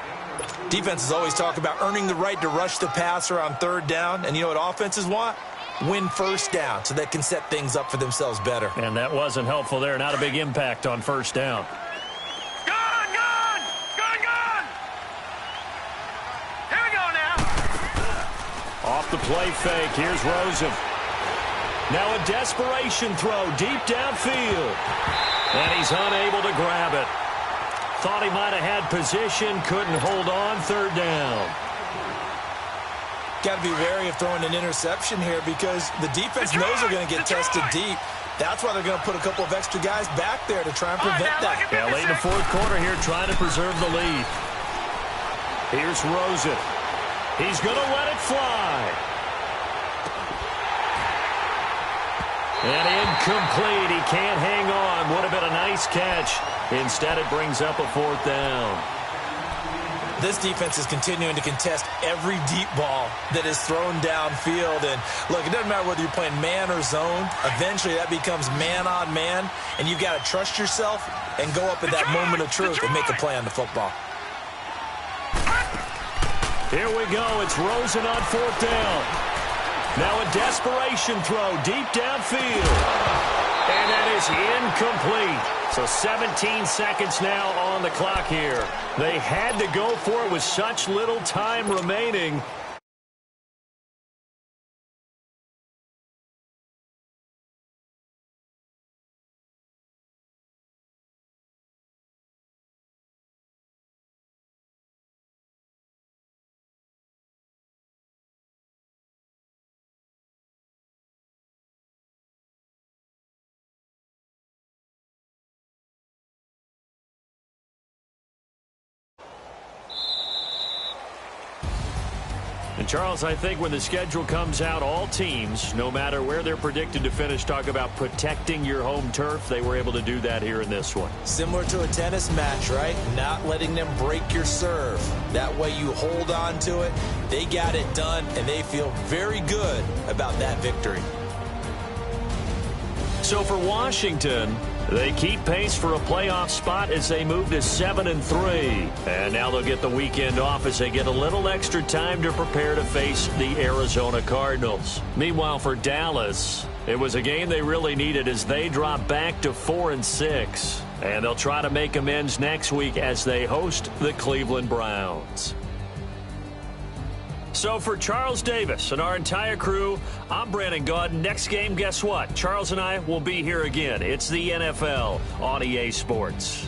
Defenses always talk about earning the right to rush the passer on 3rd down. And you know what offenses want? Win 1st down so they can set things up for themselves better.
And that wasn't helpful there. Not a big impact on 1st down. Off the play fake, here's Rosen. Now a desperation throw deep downfield. And he's unable to grab it. Thought he might have had position, couldn't hold on. 3rd down.
Got to be wary of throwing an interception here because the defense knows they're going to get tested deep. That's why they're going to put a couple of extra guys back there to try and prevent that.
Yeah, late in the fourth quarter here, trying to preserve the lead. Here's Rosen. He's going to let it fly. And incomplete. He can't hang on. Would have been a nice catch. Instead, it brings up a fourth down.
This defense is continuing to contest every deep ball that is thrown downfield. And, look, it doesn't matter whether you're playing man or zone. Eventually, that becomes man-on-man, and you've got to trust yourself and go up at that moment of truth and make a play on the football.
Here we go. It's Rosen on fourth down. Now a desperation throw deep downfield. And that is incomplete. So 17 seconds now on the clock here. They had to go for it with such little time remaining. And, Charles, I think when the schedule comes out, all teams, no matter where they're predicted to finish, talk about protecting your home turf. They were able to do that here in this one.
Similar to a tennis match, right? Not letting them break your serve. That way you hold on to it. They got it done, and they feel very good about that victory.
So for Washington, they keep pace for a playoff spot as they move to 7-3. And now they'll get the weekend off as they get a little extra time to prepare to face the Arizona Cardinals. Meanwhile, for Dallas, it was a game they really needed as they drop back to 4-6. And they'll try to make amends next week as they host the Cleveland Browns. So for Charles Davis and our entire crew, I'm Brandon Gaudin. Next game, guess what? Charles and I will be here again. It's the NFL on EA Sports.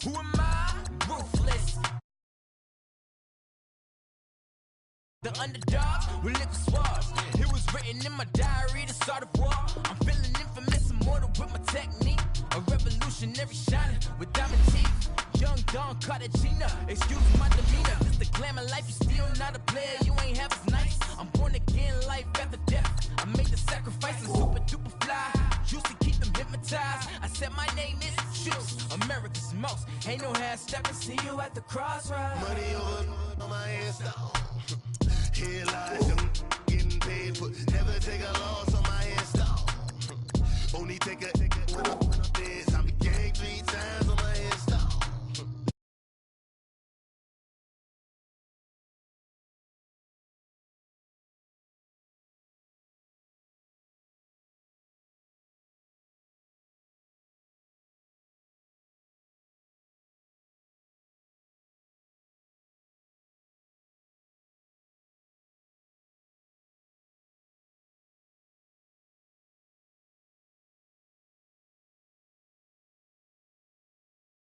Who am I? Ruthless. The underdog with liquor swabs. It was written in my diary to start a war. I'm feeling infamous, immortal with my technique. A revolutionary shining with diamond teeth. Young Don Cartagena, excuse my demeanor. This the glamour life, you still not a player. You ain't half as nice. I'm born again, life after death. I made the sacrifice and super duper fly. Used to keep them hypnotized. I said my name is Juice, America's most. Ain't no half stepping. See you at the crossroads.
Money over on my headstone. Here lies young, getting paid for. Never take a loss on my headstone. Only take a when I'm dead.